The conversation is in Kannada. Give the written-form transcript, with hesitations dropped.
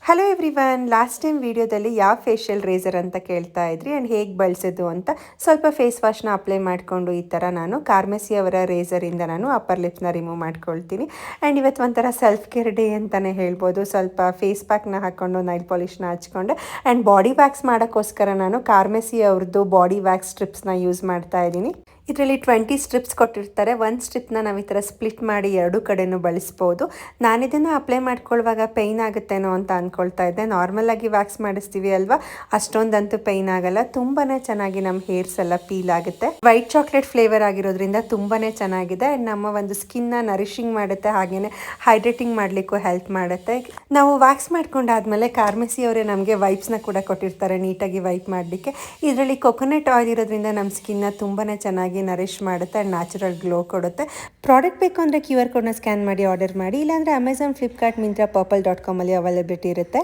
ಹಲೋ ಎವ್ರಿವನ್, ಲಾಸ್ಟ್ ಟೈಮ್ ವಿಡಿಯೋದಲ್ಲಿ ಯಾವ ಫೇಶಿಯಲ್ ರೇಸರ್ ಅಂತ ಕೇಳ್ತಾ ಇದ್ರಿ ಆ್ಯಂಡ್ ಹೇಗೆ ಬಳಸೋದು ಅಂತ ಸ್ವಲ್ಪ ಫೇಸ್ ವಾಶ್ನ ಅಪ್ಲೈ ಮಾಡಿಕೊಂಡು ಈ ಥರ ನಾನು ಕಾರ್ಮೆಸಿ ಅವರ ರೇಸರಿಂದ ನಾನು ಅಪ್ಪರ್ ಲಿಪ್ಸ್ನ ರಿಮೂವ್ ಮಾಡ್ಕೊಳ್ತೀನಿ. ಆ್ಯಂಡ್ ಇವತ್ತು ಒಂಥರ ಸೆಲ್ಫ್ ಕೇರ್ ಡೇ ಅಂತಲೇ ಹೇಳ್ಬೋದು. ಸ್ವಲ್ಪ ಫೇಸ್ ಪ್ಯಾಕ್ನ ಹಾಕ್ಕೊಂಡು ನೈಲ್ ಪಾಲಿಷ್ನ ಹಚ್ಕೊಂಡೆ ಆ್ಯಂಡ್ ಬಾಡಿ ವ್ಯಾಕ್ಸ್ ಮಾಡೋಕ್ಕೋಸ್ಕರ ನಾನು ಕಾರ್ಮೆಸಿ ಅವ್ರದ್ದು ಬಾಡಿ ವ್ಯಾಕ್ಸ್ ಸ್ಟ್ರಿಪ್ಸ್ನ ಯೂಸ್ ಮಾಡ್ತಾ ಇದ್ದೀನಿ. ಇದರಲ್ಲಿ 20 ಸ್ಟ್ರಿಪ್ಸ್ ಕೊಟ್ಟಿರ್ತಾರೆ. ಒಂದು ಸ್ಟ್ರಿಪ್ನ ನಾವು ಈ ಥರ ಸ್ಪ್ಲಿಟ್ ಮಾಡಿ ಎರಡೂ ಕಡೆನೂ ಬಳಸ್ಬೋದು. ನಾನಿದನ್ನು ಅಪ್ಲೈ ಮಾಡ್ಕೊಳ್ಳುವಾಗ ಪೈನ್ ಆಗುತ್ತೇನೋ ಅಂತ ಅಂದ್ಕೊಳ್ತಾ ಇದ್ದೆ. ನಾರ್ಮಲಾಗಿ ವ್ಯಾಕ್ಸ್ ಮಾಡಿಸ್ತೀವಿ ಅಲ್ವಾ, ಅಷ್ಟೊಂದಂತೂ ಪೈನ್ ಆಗಲ್ಲ. ತುಂಬಾ ಚೆನ್ನಾಗಿ ನಮ್ಮ ಹೇರ್ಸ್ ಎಲ್ಲ ಪೀಲ್ ಆಗುತ್ತೆ. ವೈಟ್ ಚಾಕ್ಲೇಟ್ ಫ್ಲೇವರ್ ಆಗಿರೋದ್ರಿಂದ ತುಂಬಾ ಚೆನ್ನಾಗಿದೆ. ಆ್ಯಂಡ್ ನಮ್ಮ ಒಂದು ಸ್ಕಿನ್ನ ನರಿಶಿಂಗ್ ಮಾಡುತ್ತೆ, ಹಾಗೆಯೇ ಹೈಡ್ರೇಟಿಂಗ್ ಮಾಡಲಿಕ್ಕೂ ಹೆಲ್ಪ್ ಮಾಡುತ್ತೆ. ನಾವು ವ್ಯಾಕ್ಸ್ ಮಾಡ್ಕೊಂಡಾದ್ಮೇಲೆ ಕಾರ್ಮೆಸಿ ಅವರೇ ನಮಗೆ ವೈಪ್ಸ್ನ ಕೂಡ ಕೊಟ್ಟಿರ್ತಾರೆ ನೀಟಾಗಿ ವೈಪ್ ಮಾಡಲಿಕ್ಕೆ. ಇದರಲ್ಲಿ ಕೊಕೊನಟ್ ಆಯಿಲ್ ಇರೋದ್ರಿಂದ ನಮ್ಮ ಸ್ಕಿನ್ನ ತುಂಬಾ ಚೆನ್ನಾಗಿ ನರಿಶ್ ಮಾಡುತ್ತೆ ಆ್ಯಂಡ್ ನ್ಯಾಚುರಲ್ ಗ್ಲೋ ಕೊಡುತ್ತೆ. ಪ್ರಾಡಕ್ಟ್ ಬೇಕು ಅಂದರೆ QR ಕೋಡ್ನ ಸ್ಕ್ಯಾನ್ ಮಾಡಿ ಆರ್ಡರ್ ಮಾಡಿ, ಇಲ್ಲಾಂದರೆ ಅಮೆಝಾನ್, ಫ್ಲಿಪ್ಕಾರ್ಟ್, ಮಿಂತ್ರಾ, ಪರ್ಪಲ್.com ಅಲ್ಲಿ ಅವೈಲಬಿಲಿಟಿ ಇರುತ್ತೆ.